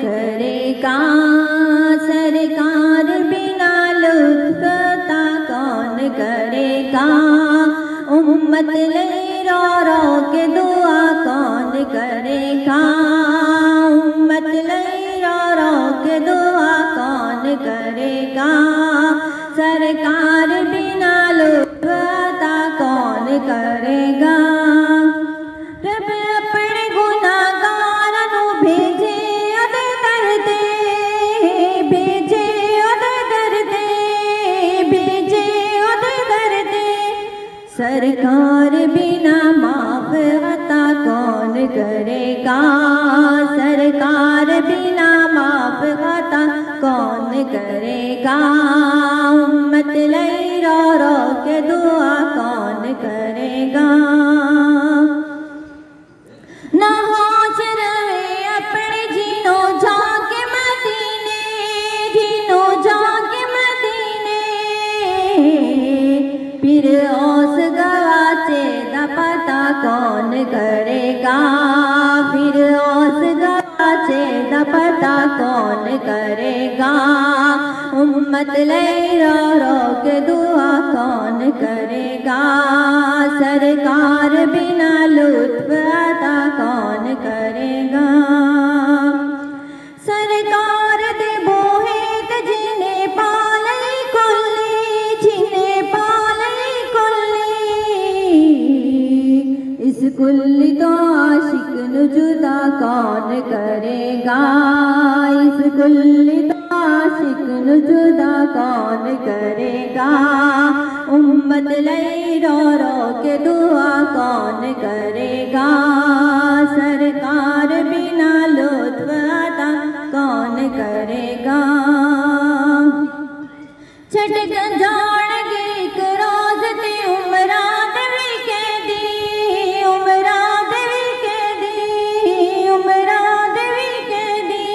کرے گا سرکار بنا لطف عطا کون کرے گا امت لئی رو رو کے دعا کون کرے گا امت لئی رو رو کے دعا کون کرے گا سرکار بنا لطف عطا کون کرے گا رب اپنے گناہگاراں نوں بھیجے اودے در تے بھیجے اودے در تے بھیجے اودے در تے سرکار بنا معاف عطا کون کرے گا سرکار بنا معاف عطا کون کرے گا امت لئی رو رو کے دعا کون کرے گا نہ ہوش رہے اپنے جینوں جا کے مدینے جینوں جا کے مدینے پھر اوس گواچے دا پتہ کون کرے گا پھر اوس گواچے دا پتہ کون کرے گا امت لئی رو رو کے دعا کون کرے گا سرکار بنا لطف عطا کون کرے گا سرکار دے بوہے تے جنے پالئی کلی جنے پالئی کلی اس کلی تو عاشق نو جدا کون کرے گا اس کلی تو عاشق نو جدا کون کرے گا امت لئی رو رو کے دعا کون کرے گا سرکار بنا لطف عطا کون کرے گا چھٹ جان گے ایک روز تے عمراں دے وی قیدی عمراں دے وی قیدی عمراں دے وی قیدی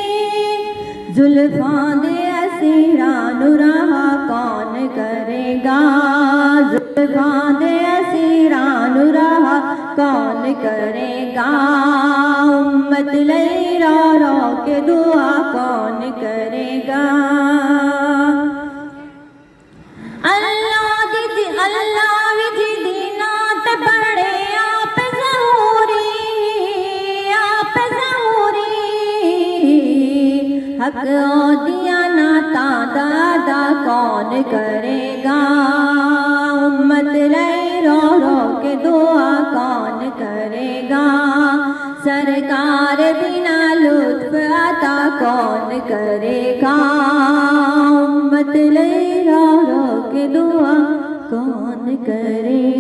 زلفاں دے اسیراں نوں رہا کون کرے گا زلفاں دے اسیراں نوں رہا کون کرے گا امت لئی رو رو کے دعا کون کرے گا اللہ وچ دینات پڑھے آپ ظہوری حق اودیاں نعتاں دا ادا کون کرے گا امت لئی رو رو کے دعا کون کرے گا سرکار بنا لطف عطا کون کرے گا امت لئی رو رو کے دعا کون کرے